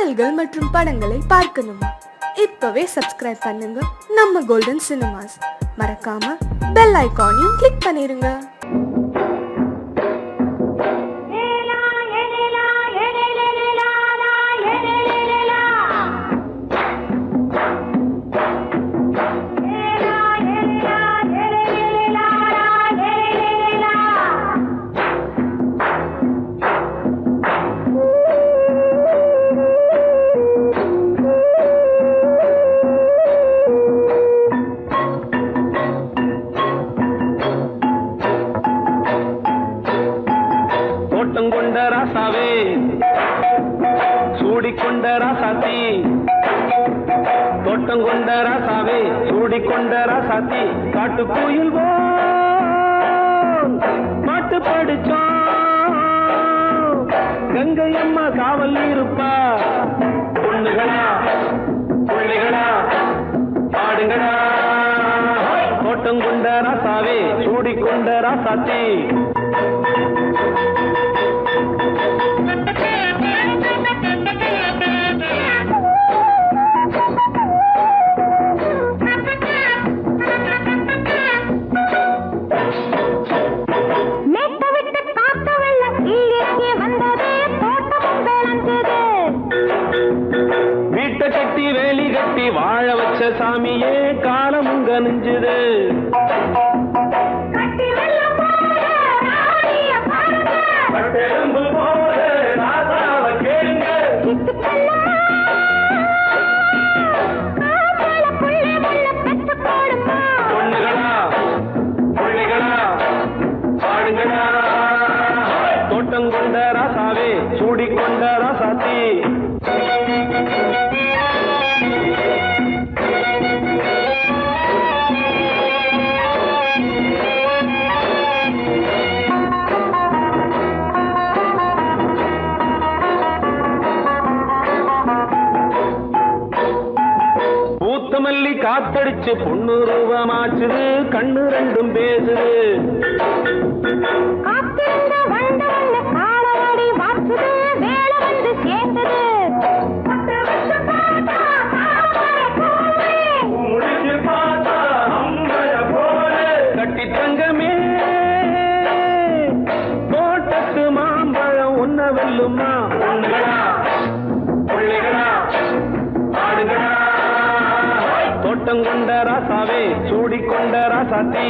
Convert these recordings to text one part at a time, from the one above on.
பாடல்கள் மற்றும் படங்களை பார்க்கணுமா? இப்பவே சப்ஸ்கிரைப் பண்ணுங்க நம்ம கோல்டன் சினிமாஸ். மறக்காம பெல் ஐகானையும் கிளிக் பண்ணிருங்க. கொண்ட ராசாவே சூடிக்கொண்ட ராசாத்தி, தோட்டம் கொண்ட ராசாவே சூடிக்கொண்ட ராசாத்தி, காட்டு கோயில் பாட்டு படிச்சோம். கங்கை அம்மா காவல் இருப்பா. பொண்ணுகளா பிள்ளைகளா பாடுங்களா. தோட்டம் கொண்ட ராசாவே சூடிக்கொண்ட ராசாத்தி. வீட்டை கட்டி வேலி கட்டி வாழ வச்ச சாமியே காலம் உங்க நெஞ்சுது. பொண்ணுகளா பிள்ளைகளா பாடுங்களா. தோட்டம் கொண்ட ராசாவே சூடிக்கொண்ட ராசாத்தி. பூத்தமல்லி காத்தடிச்சு பொண்ணு ரூபமாச்சுது, கண்ணு ரெண்டும் பேசுது. கட்டி தங்கமே தோட்டத்து மாம்பழம் உன்ன வெல்லுமா. பொண்ணுகளா பிள்ளைகளா ஆடுகளா. தோட்டம் கொண்ட ராசாவே சூடிக்கொண்ட ராசாத்தி.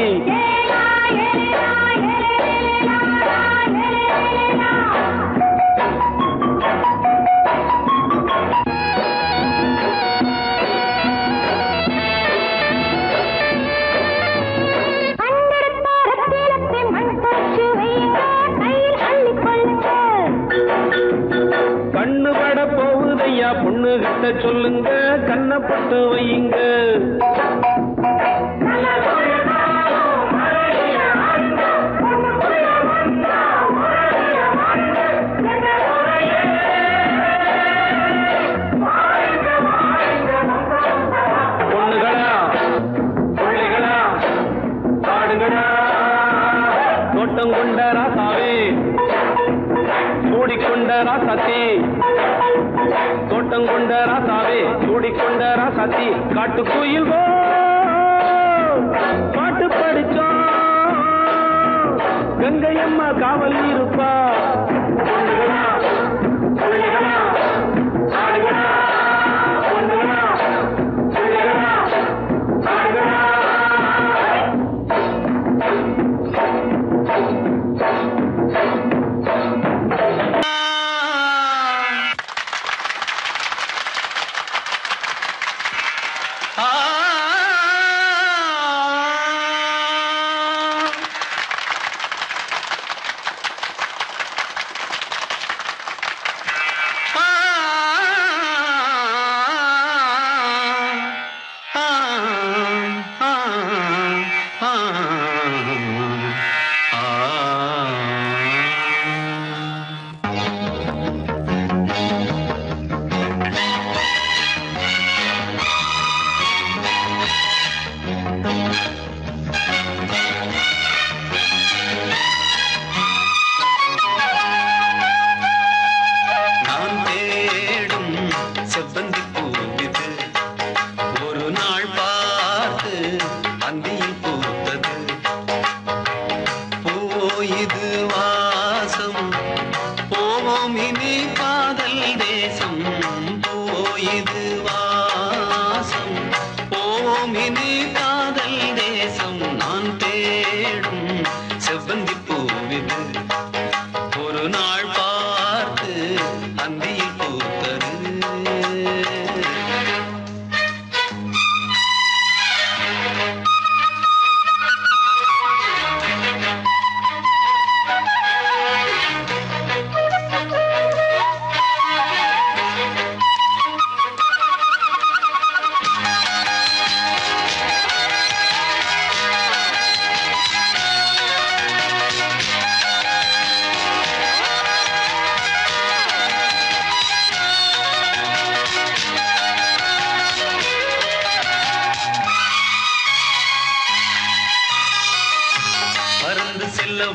கண்ணு பட போகுதையா பொண்ணு கிட்ட சொல்லுங்க, கண்ணப்பட்டு வையுங்க. பொண்ணுகளா பிள்ளைகளா பாடுங்களா. தோட்டம் கொண்ட ராசாவே சூடிக்கொண்ட ராசாத்தி. தோட்டம் கொண்ட ராசாவே சூடிக்கொண்ட ராசாத்தி, காட்டு கோயில் பாட்டு படிச்சோம். கங்கை அம்மா காவல் இருப்பா. பொண்ணுகளா பிள்ளைகளா ஆடுகளா. பொண்ணுகளா பிள்ளைகளா ஆடுகளா.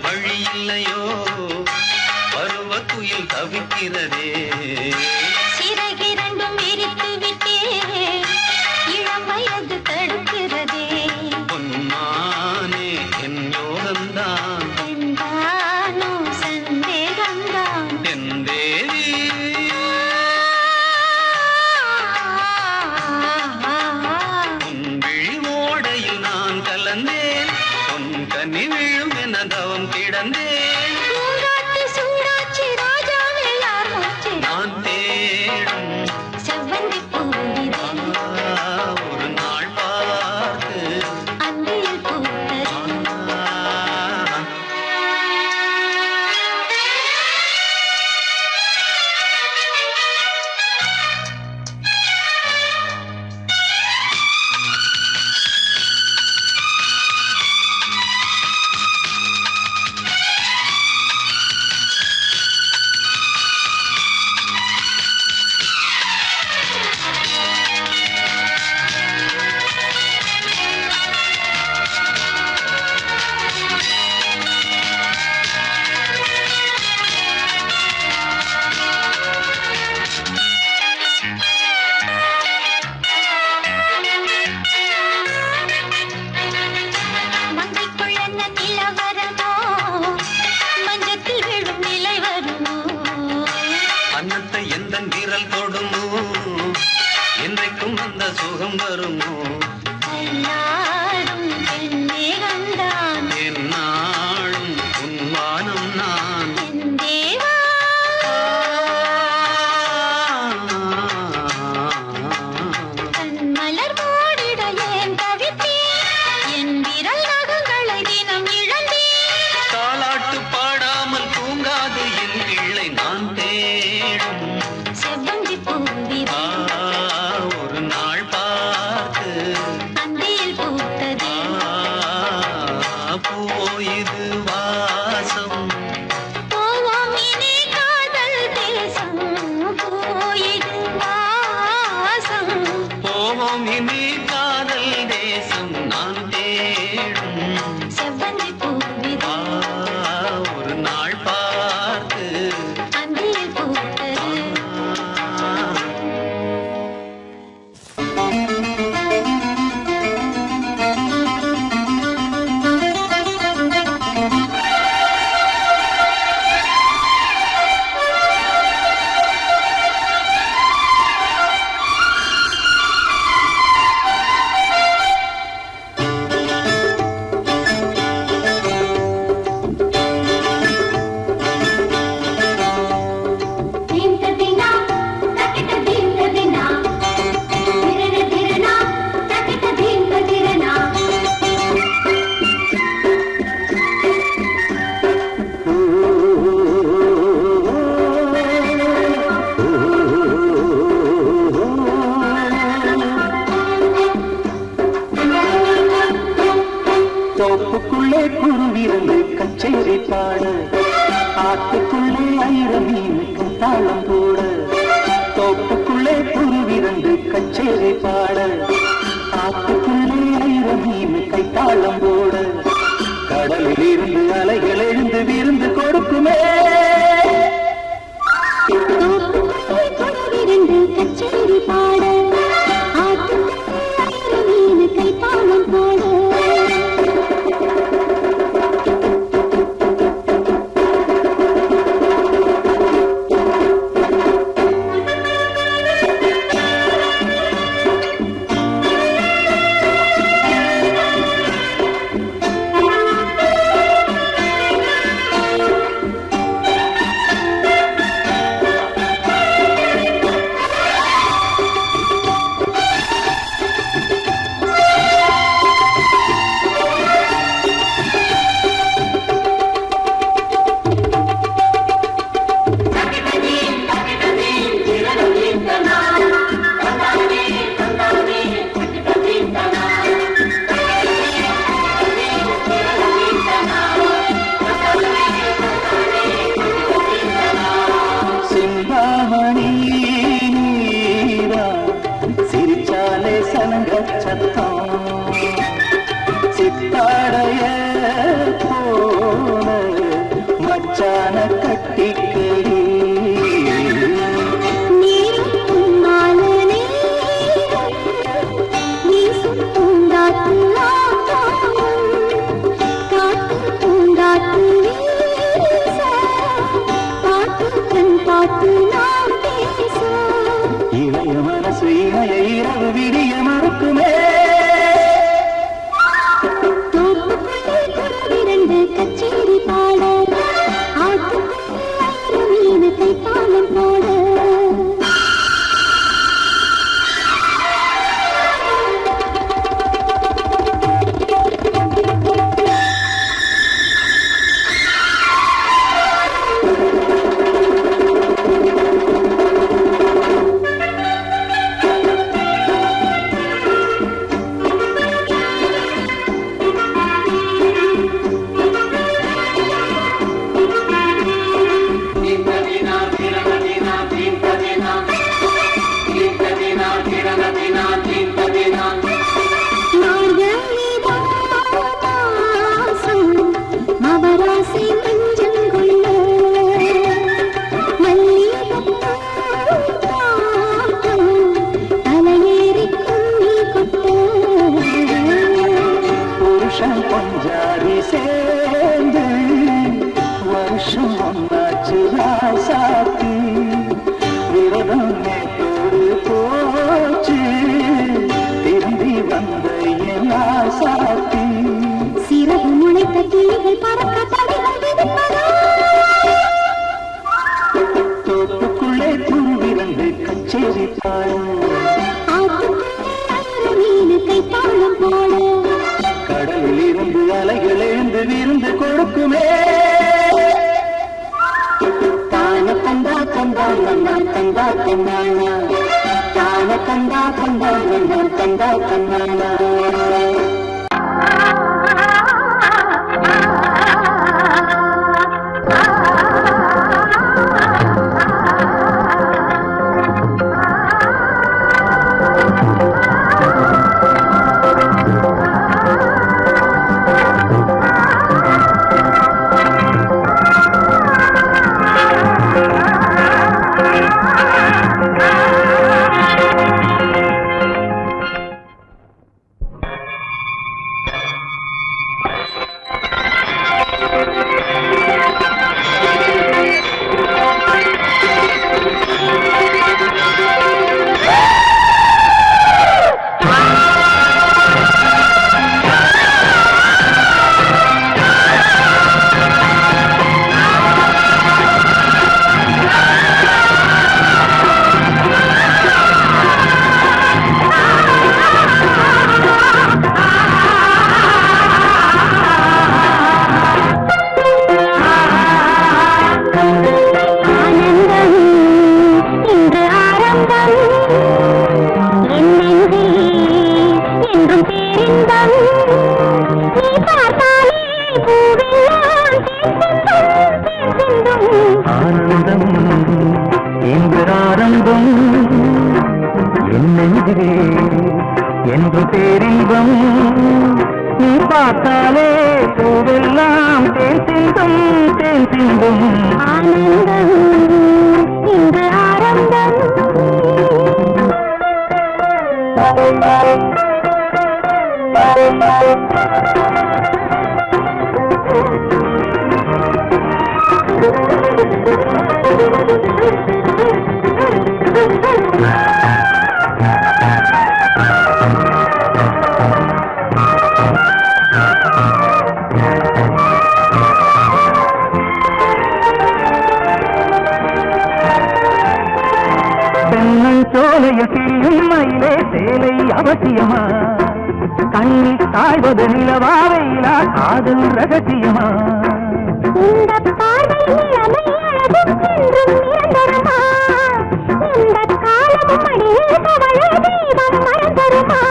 வழி இல்லையோ பருவ குயில் தவிக்கிறதே சிறகிரண்டும் விரித்து விட்டே இளம் வயது தடுக்கிறதே பொன்மானே என் யோகந்தான் என்றானோ சந்தேகம்தான் என் தேவி உன் விழி ஓடையில் நான் கலந்தேன் உன் கனி விழும் என தவம் கிடந்தேன் பூங்காத்து சூடாச்சி ராஜாவே யார் மூச்சு நான் தேடும் செவ்வந்தி பூவிதே ஒரு நாள் பார்த்து அந்தியில் பூத்தது மங்கைக்குள் என்ன நிலவரமோ மஞ்சத்தில் விழும் நிலை வருமோ அன்னத்தை எந்த விரல் தொடுமோ என்றைக்கும் அந்த சுகம் வருமோ எல்லாரும் பெண்ணே கண்டான் என்னாலும் உன்வானம் நான் என் தேவா தன் மலர் மூடிட ஏன் தவித்தேன் என் விரல் நகங்களை தினம் இழந்தேன் தாலாட்டு பாடாமல் தூங்காது என் பிள்ளை நான் தேடும் செவ்வந்தி பூவிதே ஒரு நாள் பார்த்து அந்தியில் பூத்ததே போயுது வாசம் போவோம் இனி காதல் தேசம் போயிடு வாசம் போவோம் இனி காதல் தேசம் நான் தேடும் செவ்வந்தி பூவிதே ஒரு நாள் பார்த்து அந்தியில் பூத்தது ಧೀಂತದಿನ ತಕಿಟ ಧೀಂತದಿನ ಧಿರಣ ಧಿರಣ ತಕಿಟ ಧೀಂತದಿರಣ தோப்புக்குள்ளே குருவிருந்து கச்சேரி பாட ஆட்டுக்குள்ளே ஐரம் மீனுக்கும் தாளம் போட தோப்புக்குள்ளே குருவிருந்து கச்சேரி பாட ஆட்டுக்குள்ளே ஐரம் மீனு கைத்தாளம் போட கடலில் இருந்து அலைகள் எழுந்து விருந்து கொடுக்குமே கொடவிரண்டு கச்சேரி பாட ஆட்டுக்குள்ளே மீனு கைத்தாளம் போட இளைய மனசு இணைய இரவு விடிய மறுக்குமே. தோப்புக்குள்ளே குருவிரண்டு கச்சேரி பாட, ஆட்டுக்குள்ளே மீன் கைத்தாளம் போட. பஞ்சாரி சேர்ந்து வருஷம் ஒன்னாச்சு ராசாத்தி, விரதம் நேற்றோடு போச்சு திரும்பி வந்த என் ஆசாத்தி. சிறகு முளைத்த கிளிகள் பறக்க தடைகள் விதிப்பதா? தோப்புக்குள்ளே துருவிரண்டு கச்சேரி பாட, ஆட்டுக்குள்ளே மீன் கைத்தாளம் போட. கடலில் இருந்து அலைகள் எழுந்து விருந்து கொடுக்குமே. தான கண்டா கண்டா கண்டா கண்டா கண்ணாண்ணா, தான கண்டா கண்டா கண்டா கண்டா கண்ணாண்ணா. ஆனந்தம் இன்று ஆரம்பம் என்னென்றே என்று பேரின்பம், நீ பார்த்தாலே பூவெல்லாம் தேன் சிந்தும் தேன் சிந்தும். ஆனந்தம் இன்று ஆரம்பம். தென்னஞ்சோலையில் திரியும் மயிலே சேலை அவசியமா, கண்ணில் காய்வது நிலவா வெயிலா காதல் ரகசியமா. இந்த பார்வையில் அமையழகும் என்றும் நிரந்தரமா, இந்த காலமும் அடியில் கவலை தெய்வம் மறந்தருமா.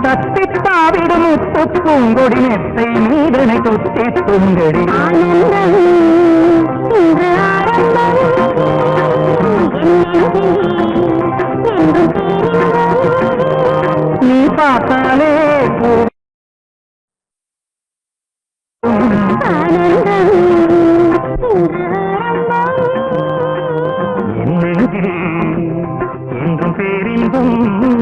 தத்தித்தாவிடும் முத்து பூங்கொடி நெத்தை நீதனை தொத்தி துங்கடி. ஆனந்தம் இன்று ஆரம்பம். நீ பார்த்தாலே ஆனந்தம் என்னென்றே என்றும் பேரின்பம். இன்று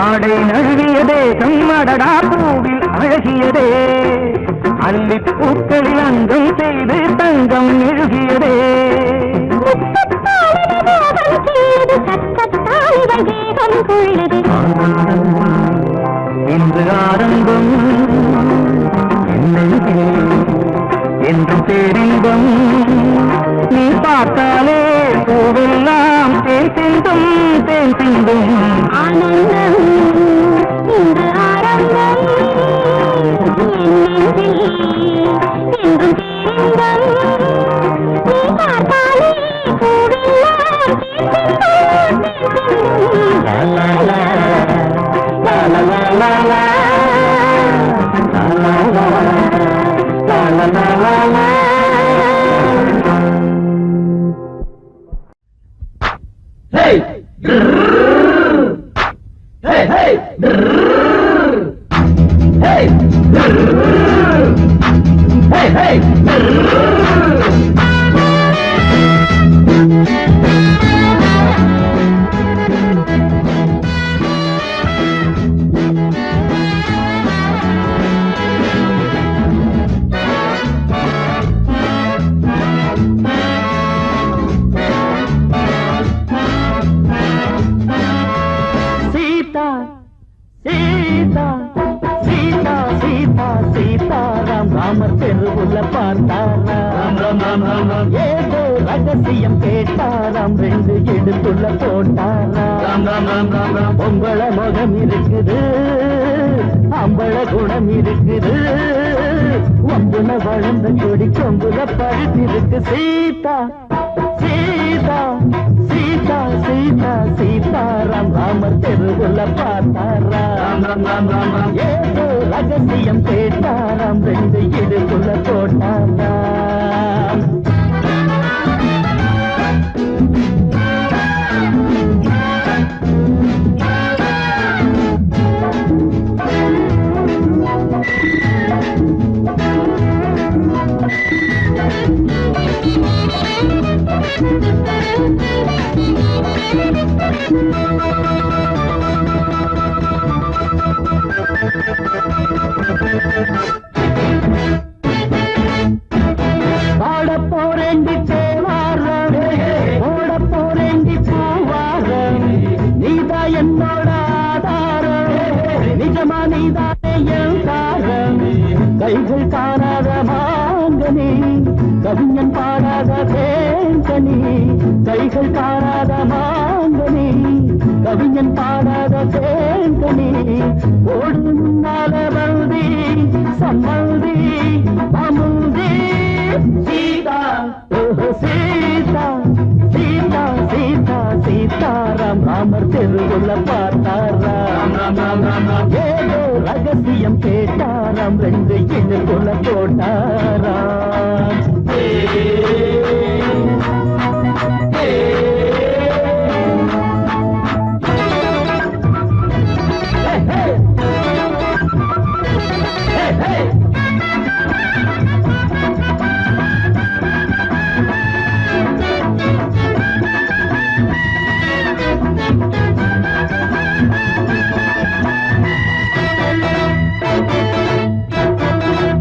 ஆடை நழுவியதே கம்மடடா பூவில் அழகியதே அல்லி பூக்களில் அங்கம் செய்து தங்கம் எழுகியதே இன்று ஆரம்பம் என்று பேரின்பம் நீ பார்த்தாலே பூவெல்லாம் தேன் சிந்தும் தேன் சிந்தும் ஆனந்தம் இன்று ஆரம்பம் என்றும் பேரின்பம் நீ பார்த்தாலே பூவெல்லாம் Hey! Hey! Hey! Hey! Hey! Hey! Ramar தெருவுல பார்த்தாராம் ஏதோ ரகசியம் கேட்டாராம் ரெண்டு எடுத்துள்ள போட்டாராம் பொம்பள முகம் இருக்குது அம்பள குணம் இருக்குது ஒம்புல வளர்ந்த கொடி கொம்புல பழுத்திருக்கு சீதா சீதா சீதா சீதா சீதாராம் ராமர் தெருவுல பார்த்தாராம் ஏதோ ரகசியம் கேட்டாராம் ரெண்டு இடுக்குள்ள போட்டாராம் பாட போறேண்டி தேவாரம் ஓட போறேண்டி பூவாரம் நீதா என்னோட ஆதாரம் நிஜமா நீதானே என் தாரம் கைகள் காணாத மாங்கனி கவிஞன் பாடாத தேங்கனி கைகள் காணாத மாங்கனி கவிஞன் பாடாத தேங்கனி ஓடும் நாளவந்தி சம்மந்தி அமுந்தி சீதா சீதா சீதா சீதா சீதாராம் ராமர் தெருவுல பார்த்தாராம் ஏதோ ரகசியம் கேட்டாராம் ரெண்டு இடுக்குள்ள போட்டாராம்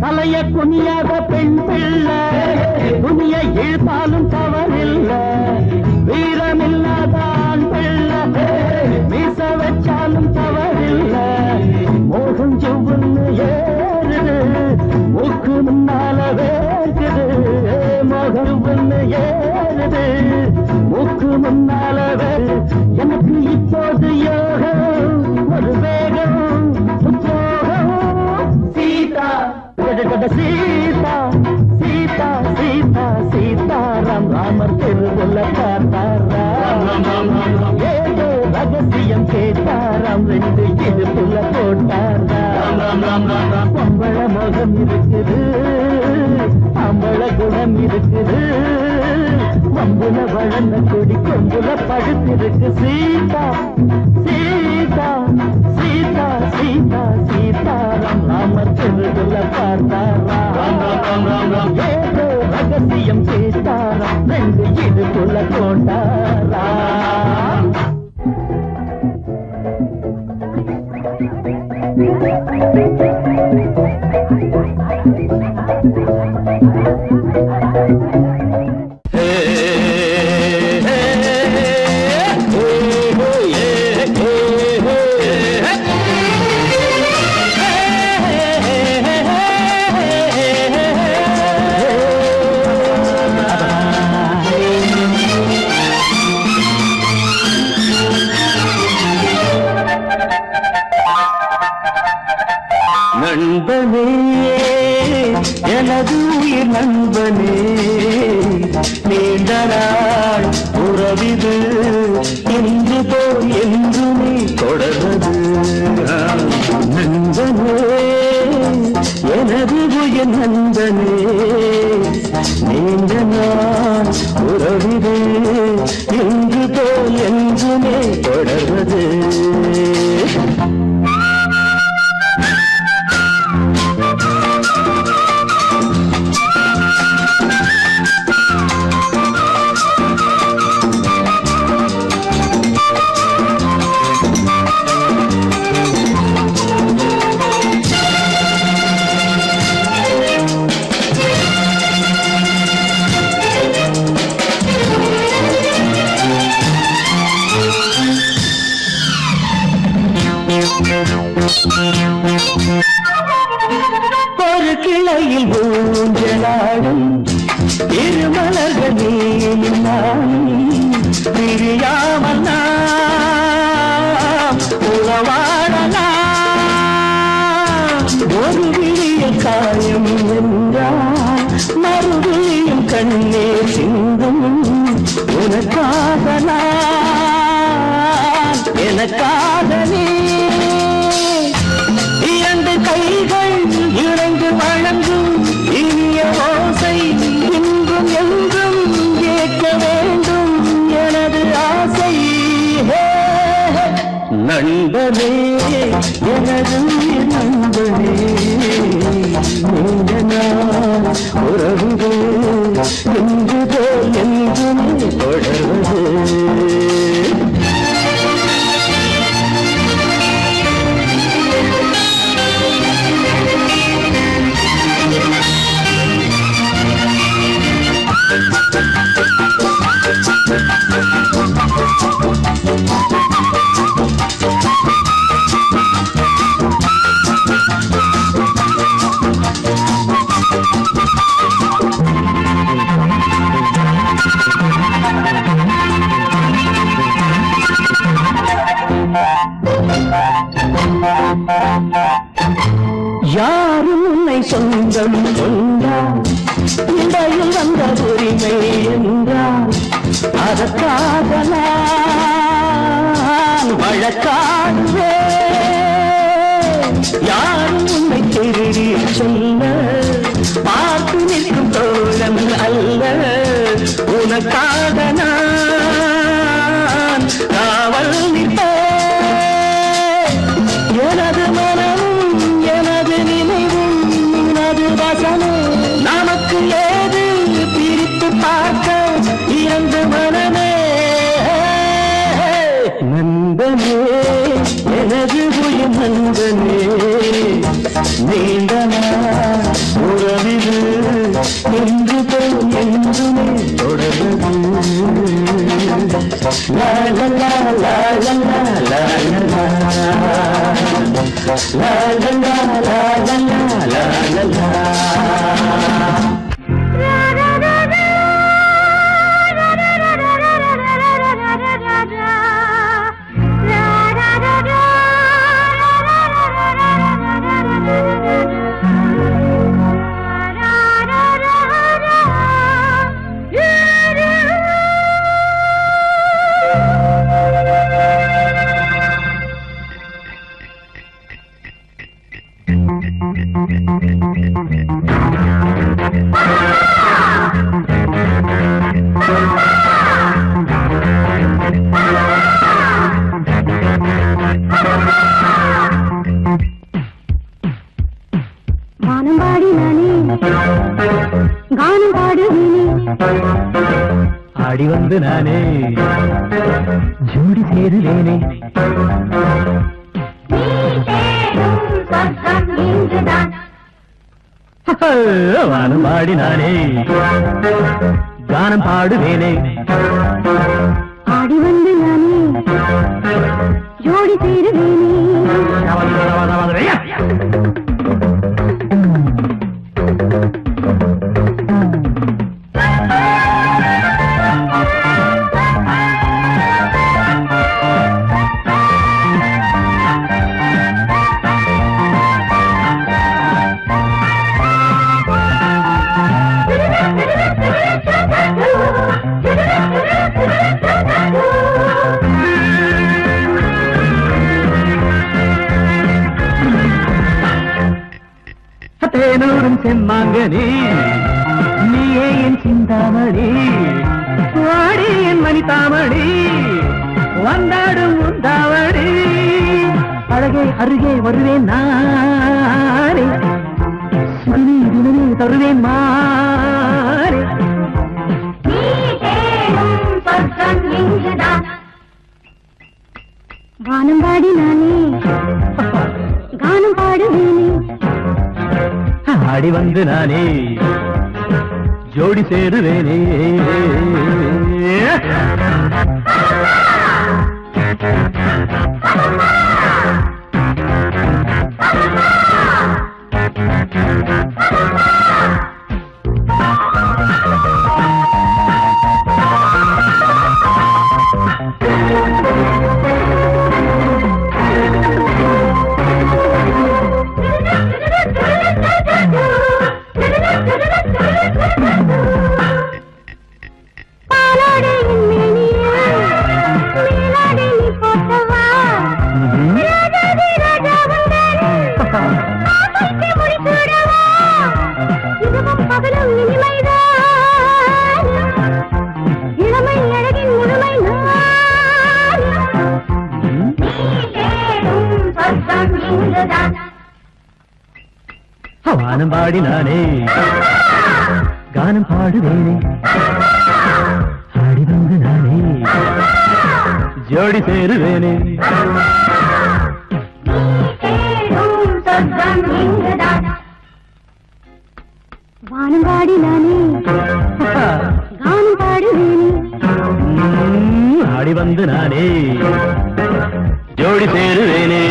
தலைய குனியாத பெண் பிள்ளை துணியை இழுத்தா முன்னாலவே எனக்கு இப்போது யோகம் ஒரு வேகம் உத்வேகம். சீதா சீதா சீதா சீதா சீதாராம் ராமர் தெருவுல பார்த்தாராம். ஏதோ ரகசியம் கேட்டாராம், ரெண்டு இடுப்புல போட்டாராம். பொம்பள முகம் இருக்குது, அம்பள குணம் இருக்குது, கொம்புல வளர்ந்த கொடி கொம்புல படுத்திருக்கு. சீதா சீதா சீதா சீதா சீதாராம் ராமர் தெருவுல பார்த்தாராம். ஏதோ ரகசியம் கேட்டாராம், ரெண்டு இடுப்புல போட்டாராம். நண்பனே எனது உயிர் நண்பனே, நீண்ட நாள் உறவிது இன்று போல் என்று நீ தொடர்வது. நண்பனே எனது உயிர் நண்பனே, நீண்ட நாள் உறவிது இன்று போல் என்று நீ தொடர்வது. ஒரு கிளையில் ஊஞ்சலாடும் இருமலர்கள் நீயும் நானும் பிரியாமல் நாம் உறவாடலாம். ஒரு விழியில் காயம் என்றால் மறுவிழியும் கண்ணீர் சிந்தும். உனக்காக நான் எனக்காக நீ, இரண்டு கைகள் இணைந்து வழங்கும் இனிய ஓசை இன்றும் என்றும் கேட்க வேண்டும் எனது ஆசை. நண்பனே எனது நண்பனே, நீண்ட நாள் உறவுகள் இன்று போல் என்றும் தொடர்வது. யாரும் உன்னை சொந்தம் கொண்டார், இடையில் வந்த உரிமை என்றார், அதற்காக நான் வழக்காடுவேன். யாரும் உன்னை திருடி சொல்ல பார்த்து நிற்கும் தோழம் அல்ல, உனக்காக நான் காவல் நிற்பேன். எனது மனமும் எனது நினைவும் உனது வசமும் நமக்கு ஏது பிரித்து பார்க்க இரண்டு மனமே. நண்பனே எனது உயிர் நண்பனே, நீண்ட நாள் உறவிது இன்று போல் என்றுமே தொடர்வது. லா லா லா லா லா லா லா லா லா லா லா லா. வானம் பாடி நானே கானம் பாடுவேனே ஆடி வந்து நானே ஜோடி சேருவேனே நீ தேடும் சொர்க்கம் இங்குதான் வானம் பாடி நானே கானம் பாடுவேனே ஆடி வந்து நானே ஜோடி சேருவேனே தேனூரும் செம்மாங்கனி நீயே என் சிந்தாமணி வாடி என் மணித்தாமணி வந்தாடும் உந்தாவணி அழகே அருகே வருவேன் நானே சுகனே தினமே தருவேன் மாறே நீ தேடும் சொர்க்கம் இங்குதான் வானம் பாடி நானே கானம் பாடுவேனே ஆடி வந்து நானே ஜோடி சேருவேனே வானம் பாடி நானே கானம் பாடுவேனே ஆடி வந்து நானே ஜோடி சேருவேனே வானம் பாடி நானே கானம் பாடுவேனே ஆடி வந்து நானே ஜோடி சேருவேனே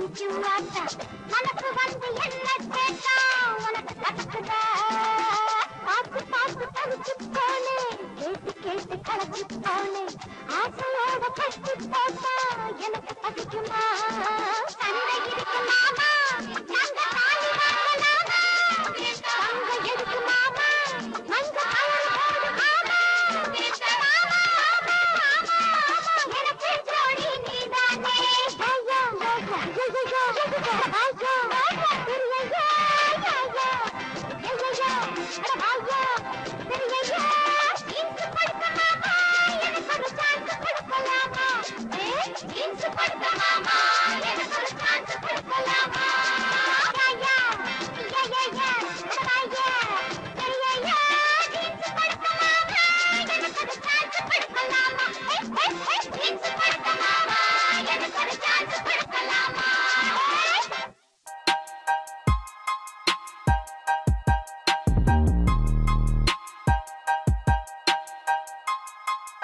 சிரிக்கும் ஆட்டா மனசு வந்து என்ன கேட்டா உனக்கு கட்டுக்குதா பார்த்து பார்த்து தவிச்சு போனேன் கேட்டு கேட்டு கலச்சு போனேன் ஆசையோட கட்டி போட்டா எனக்கு பசிக்குமா சண்டை இருக்கு மாமா நாங்க தாலி வாங்கலாமா சங்க எதுக்கு மாமா மஞ்ச கலர் போடு மாமா மாமா மாமா மாமா எனக்கு ஜோடி நீதானே ஐயா ஐயா ஐயா மாமா